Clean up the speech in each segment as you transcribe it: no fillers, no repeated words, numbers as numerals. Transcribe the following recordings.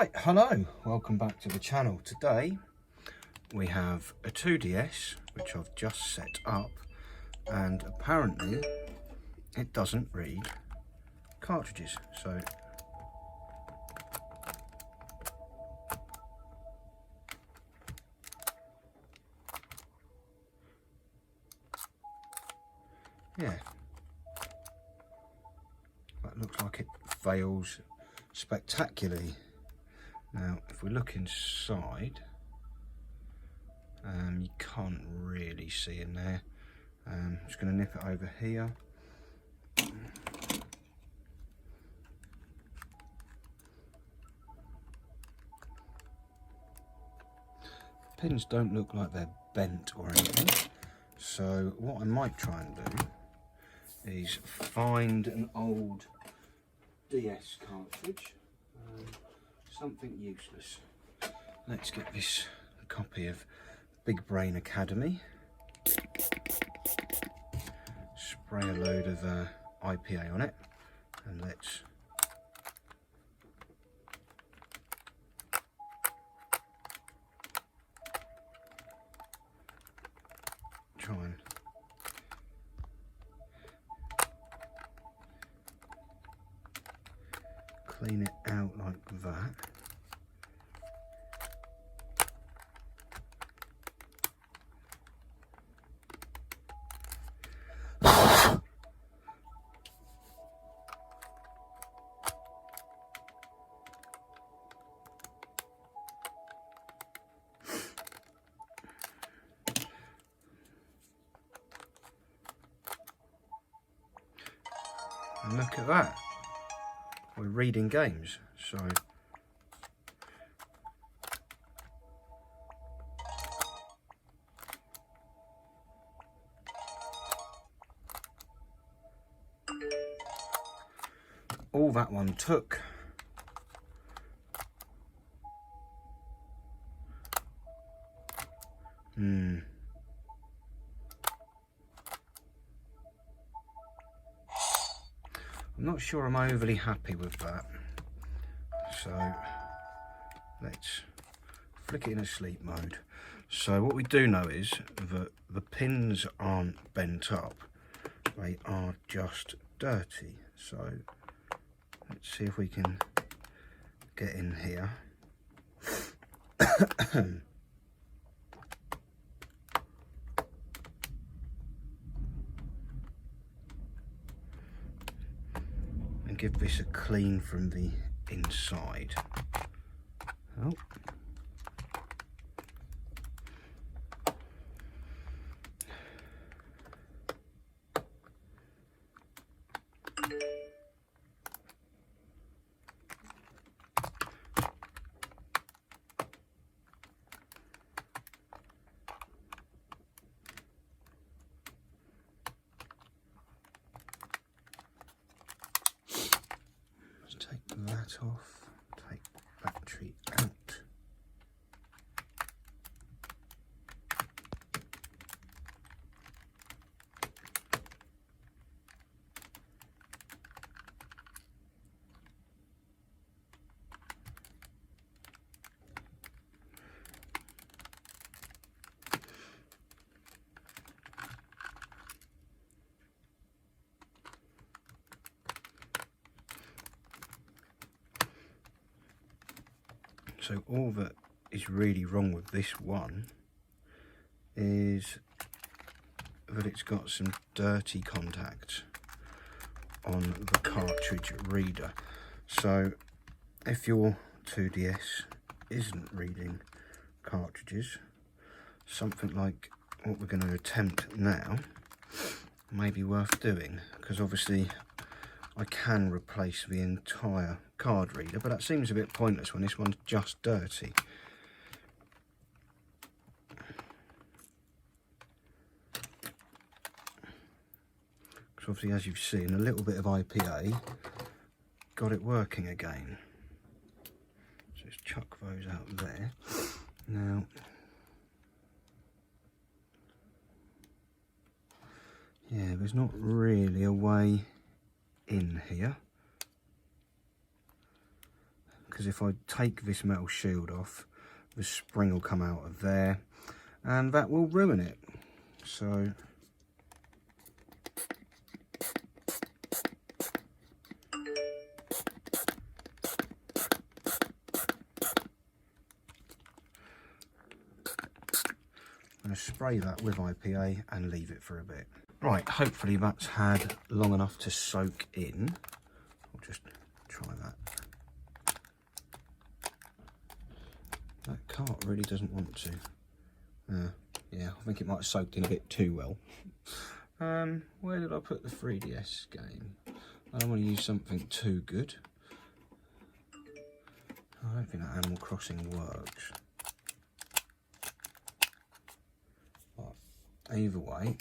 Right, hello, welcome back to the channel. Today we have a 2DS which I've just set up, and apparently it doesn't read cartridges. So yeah, that looks like it fails spectacularly. Now if we look inside, you can't really see in there. I'm just going to nip it over here. Pins don't look like they're bent or anything, so what I might try and do is find an old DS cartridge, something useless. Let's get this copy of Big Brain Academy, spray a load of IPA on it, and let's try and clean it out like that. And look at that, we're reading games. So all that one took I'm not sure I'm overly happy with that, so let's flick it in a sleep mode. So what we do know is that the pins aren't bent up, they are just dirty. So let's see if we can get in here. And give this a clean from the inside. Oh. Take that off, take battery out. So all that is really wrong with this one is that it's got some dirty contacts on the cartridge reader. So if your 2DS isn't reading cartridges, something like what we're going to attempt now may be worth doing, because obviously I can replace the entire card reader, but that seems a bit pointless when this one's just dirty. Because obviously, as you've seen, a little bit of IPA got it working again. So let's chuck those out there. Now, yeah, there's not really a way in here. because if I take this metal shield off, the spring will come out of there and that will ruin it. So I'm going to spray that with IPA and leave it for a bit. Right, hopefully that's had long enough to soak in. I'll just try that. That cart really doesn't want to. Yeah, I think it might have soaked in a bit too well. Where did I put the 3DS game? I don't want to use something too good. I don't think that Animal Crossing works. But either way,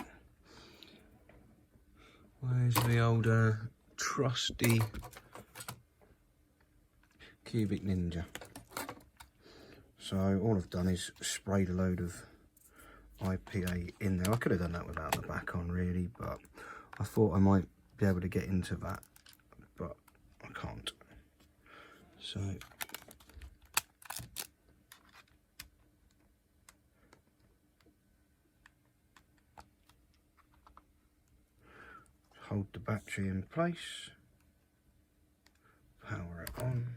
where's the old trusty Cubic Ninja? So all I've done is sprayed a load of IPA in there. I could have done that without the back on really, but I thought I might be able to get into that, but I can't. So hold the battery in place, power it on.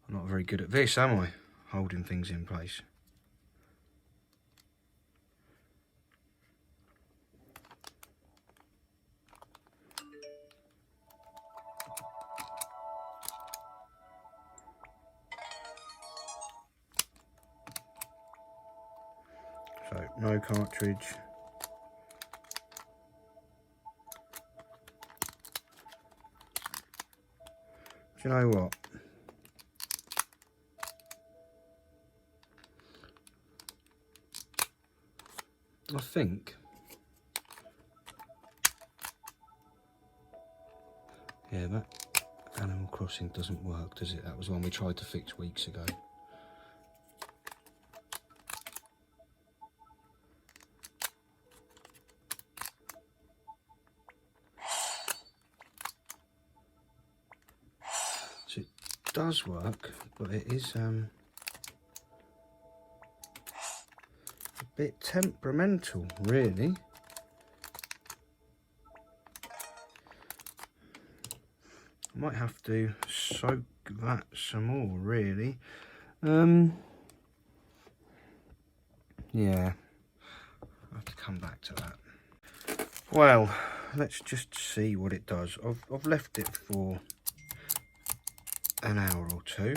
I'm not very good at this, am I? Holding things in place. So, no cartridge. Do you know what? I think, yeah, that Animal Crossing doesn't work, does it? That was one we tried to fix weeks ago. So it does work, but it is a bit temperamental, really. I might have to soak that some more, really. Yeah, I'll have to come back to that. Well, let's just see what it does. I've left it for an hour or two.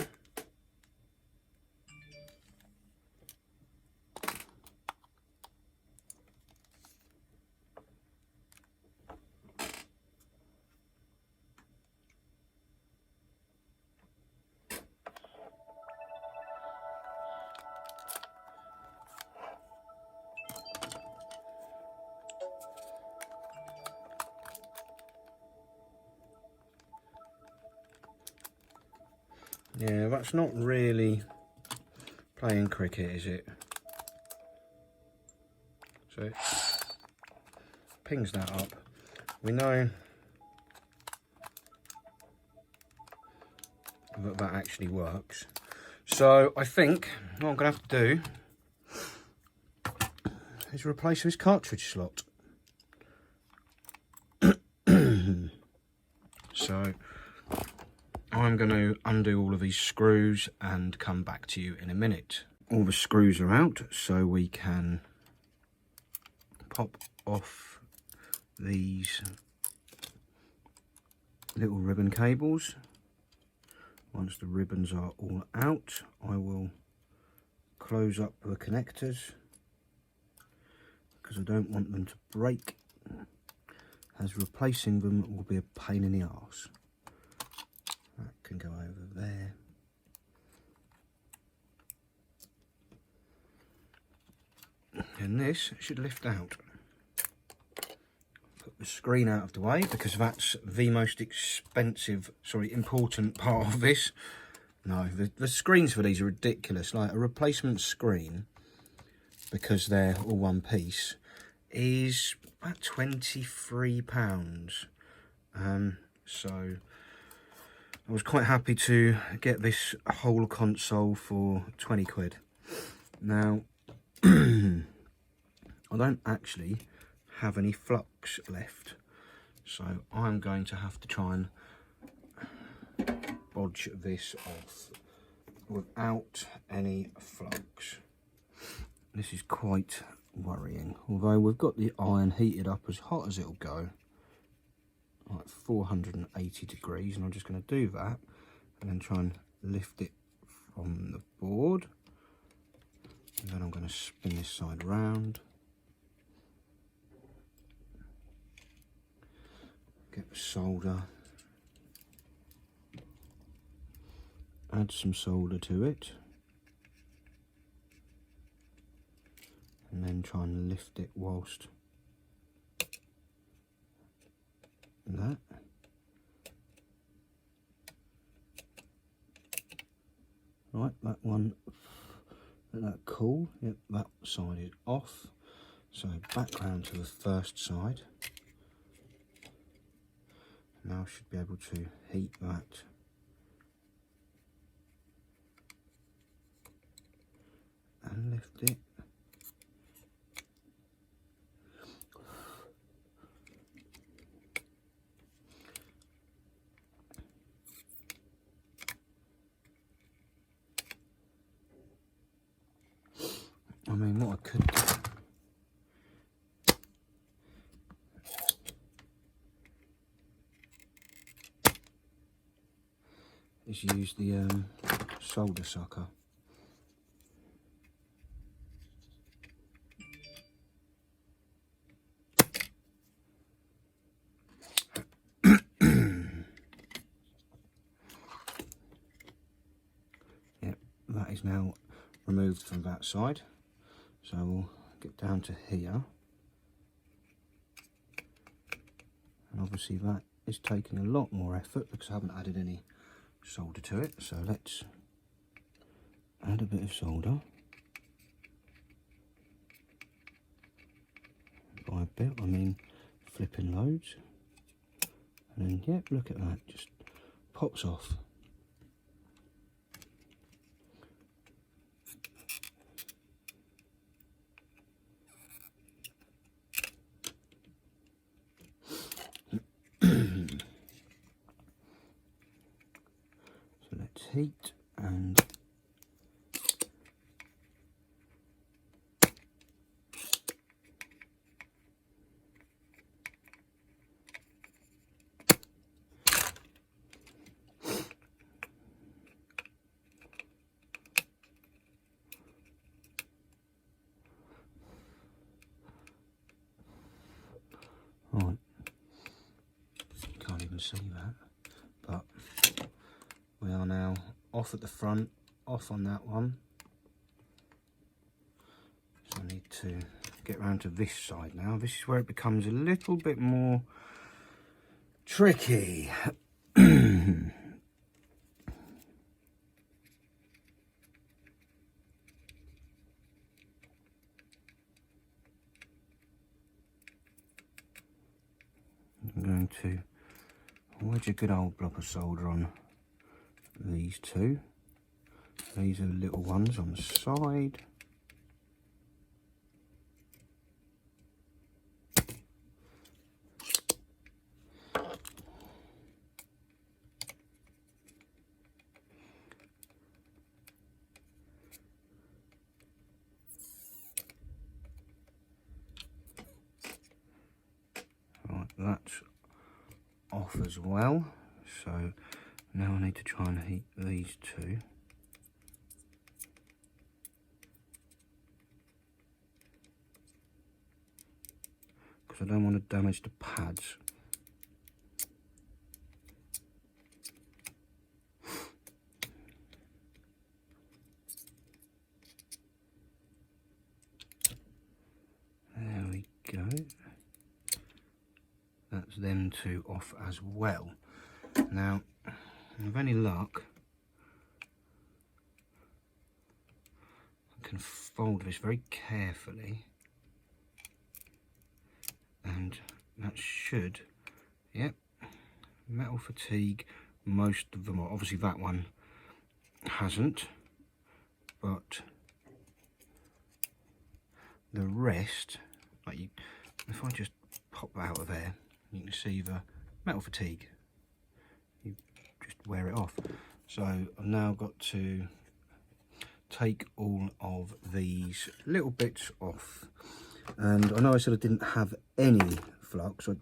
Yeah, that's not really playing cricket, is it? So it pings that up. We know that that actually works. So I think what I'm going to have to do is replace this cartridge slot. So I'm going to undo all of these screws and come back to you in a minute. All the screws are out, so we can pop off these little ribbon cables. Once the ribbons are all out, I will close up the connectors because I don't want them to break, as replacing them will be a pain in the arse. That can go over there. And this should lift out. Put put the screen out of the way because that's the most important part of this. No, the screens for these are ridiculous. Like a replacement screen, because they're all one piece, is about £23. So I was quite happy to get this whole console for 20 quid. Now, I don't actually have any flux left, so I'm going to have to try and bodge this off without any flux. This is quite worrying, although we've got the iron heated up as hot as it'll go, like 480 degrees, and I'm just going to do that and then try and lift it from the board, and then I'm going to spin this side round, get the solder, add some solder to it, and then try and lift it whilst that. Right, that one, let that cool. Yep, that side is off. So back round to the first side. Now I should be able to heat that and lift it. I mean, what I could do is use the solder sucker. Yep, that is now removed from that side. So we'll get down to here, and obviously that is taking a lot more effort because I haven't added any solder to it. So let's add a bit of solder. By a bit, I mean flipping loads. And then, yep, look at that, just pops off. So let's heat and right, can't even see that, but we are now off at the front, off on that one. So I need to get round to this side now. This is where it becomes a little bit more tricky. I'm going to wedge a good old blob of solder on these two. These are the little ones on the side. Right, that's off as well. So now I need to try and heat these two. Because I don't want to damage the pads. There we go. them two off as well. Now, with any luck, I can fold this very carefully, and that should, yep, metal fatigue. Most of them are. Obviously that one hasn't, but the rest, like you, if I just pop that out of there, you can see the metal fatigue. You just wear it off. So I've now got to take all of these little bits off, and I know I said I didn't have any flux. I've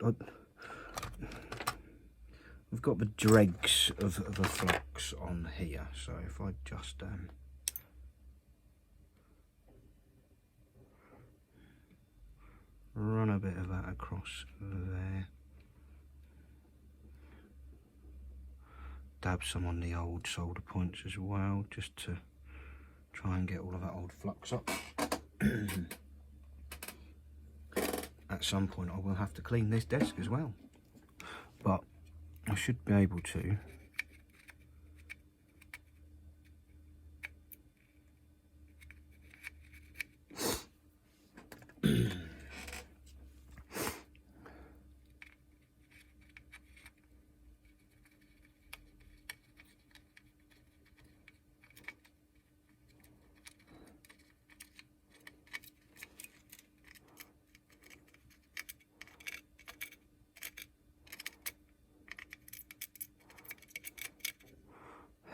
got the dregs of a flux on here, so if I just run a bit of that across there, dab some on the old solder points as well, just to try and get all of that old flux up. At some point I will have to clean this desk as well, but I should be able to.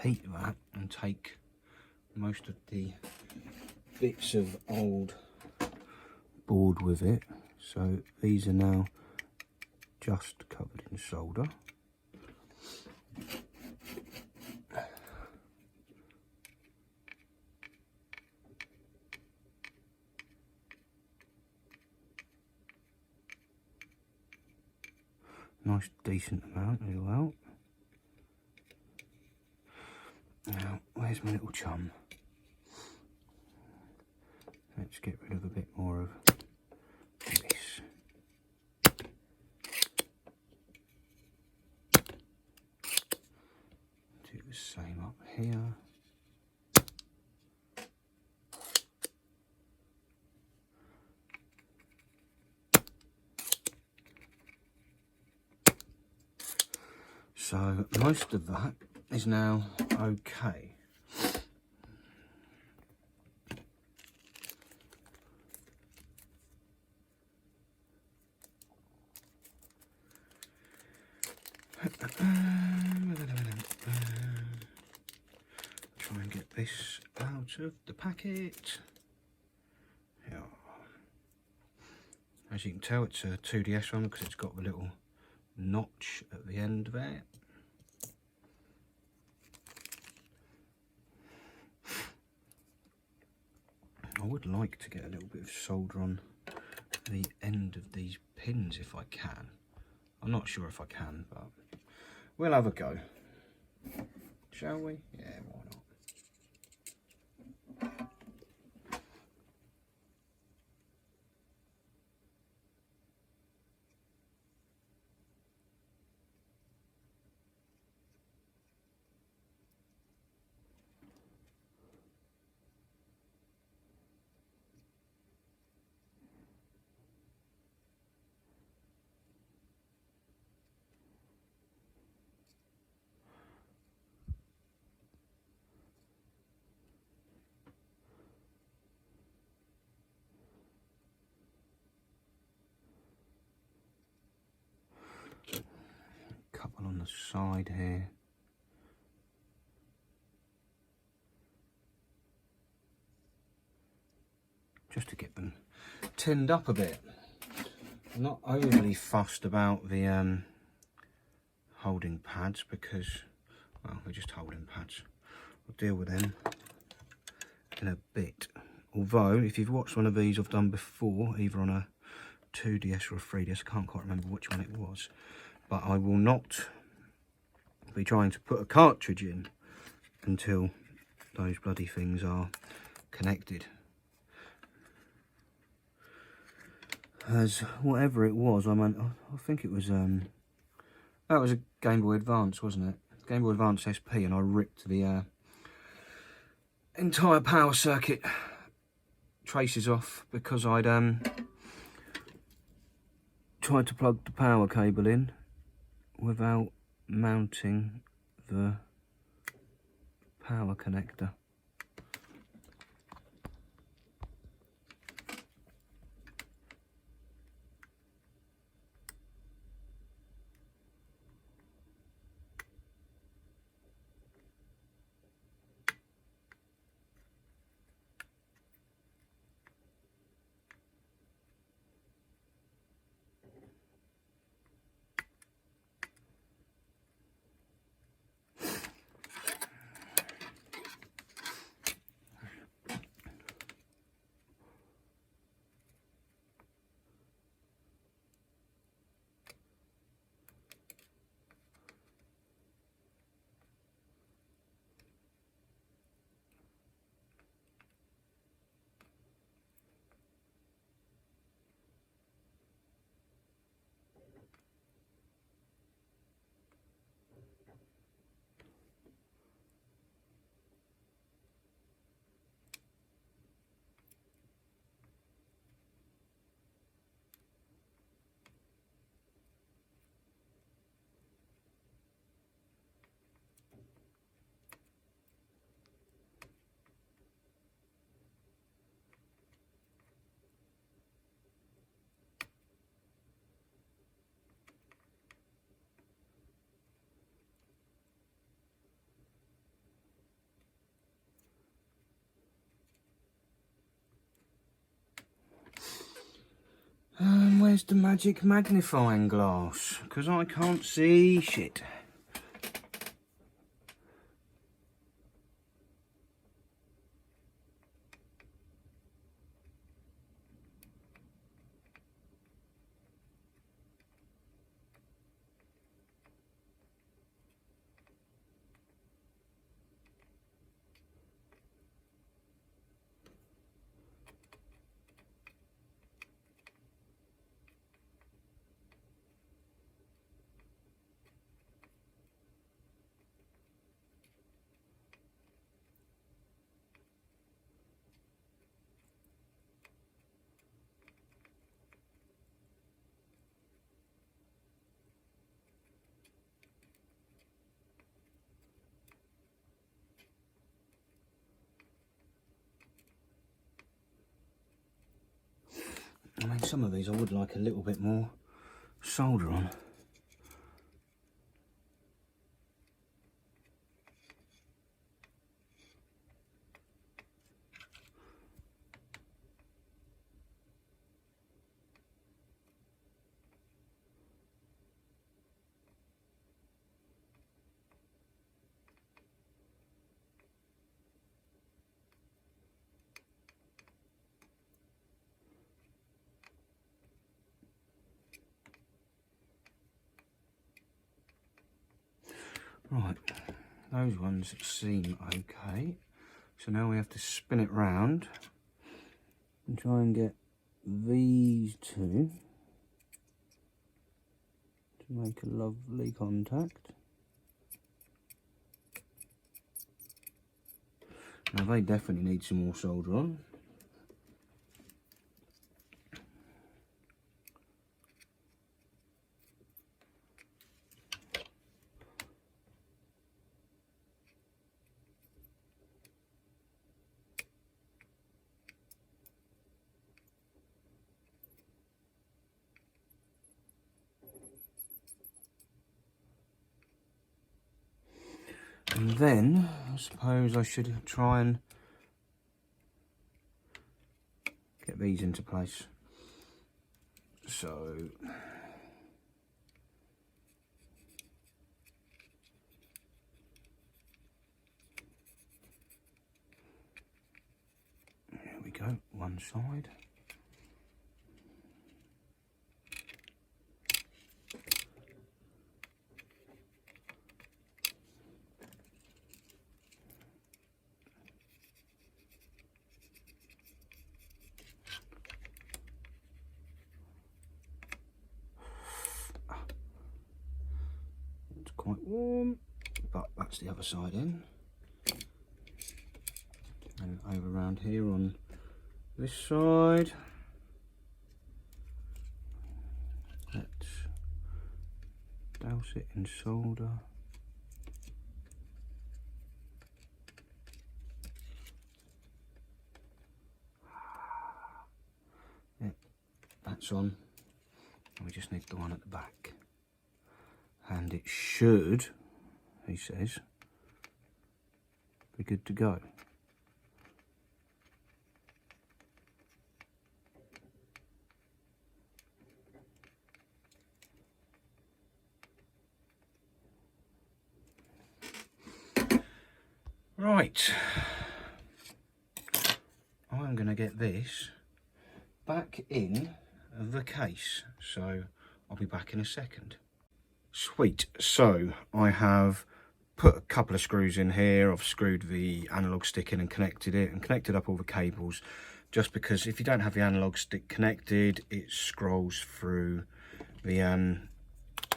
Heat that and take most of the bits of old board with it. So these are now just covered in solder. Nice decent amount as well. Now, where's my little chum? Let's get rid of a bit more of this. Do the same up here. So most of that is now okay. Try and get this out of the packet. Yeah. As you can tell, it's a 2DS one because it's got the little notch at the end there. I would like to get a little bit of solder on the end of these pins if I can. I'm not sure if I can, but we'll have a go. Shall we? Yeah, why not? Couple on the side here. Just to get them tinned up a bit. I'm not overly fussed about the holding pads because, well, they're just holding pads. I'll deal with them in a bit. Although, if you've watched one of these I've done before, either on a 2DS or a 3DS, I can't quite remember which one it was, but I will not be trying to put a cartridge in until those bloody things are connected. as whatever it was. I think it was that was a Game Boy Advance, wasn't it? Game Boy Advance SP, and I ripped the entire power circuit traces off because I'd tried to plug the power cable in without mounting the power connector. Where's the magic magnifying glass? Because I can't see shit. I mean, some of these I would like a little bit more solder on. Right, those ones seem okay. So now we have to spin it round and try and get these two to make a lovely contact. Now they definitely need some more solder on. And then I suppose I should try and get these into place. So there we go, one side. quite warm, but that's the other side in. And over around here on this side, let's douse it in solder. Yeah, that's on. We just need the one at the back. And it should, he says, be good to go. Right, I'm going to get this back in the case, so I'll be back in a second. Sweet, so I have put a couple of screws in here. I've screwed the analog stick in and connected it and connected up all the cables, just because if you don't have the analog stick connected, it scrolls through the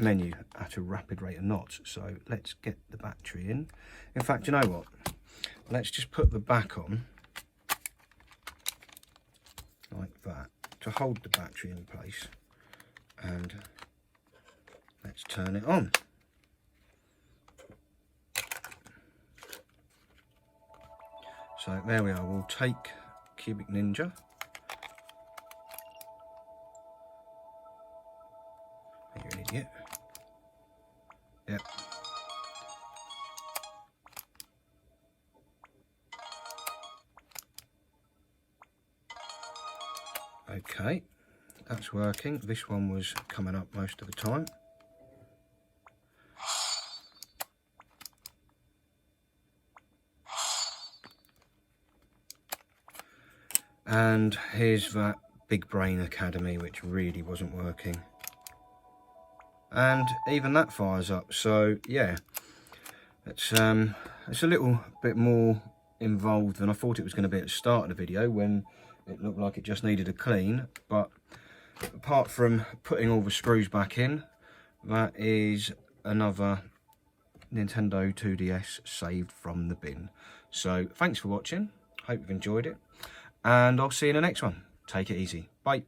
menu at a rapid rate of knots. So let's get the battery in. In fact, you know what, let's just put the back on like that to hold the battery in place, and let's turn it on. So there we are. We'll take Cubic Ninja. You're an idiot. Yep. Okay, that's working. This one was coming up most of the time. And here's that Big Brain Academy, which really wasn't working. And even that fires up. So yeah, it's a little bit more involved than I thought it was going to be at the start of the video, when it looked like it just needed a clean. But apart from putting all the screws back in, that is another Nintendo 2DS saved from the bin. So thanks for watching, hope you've enjoyed it, and I'll see you in the next one. Take it easy, bye.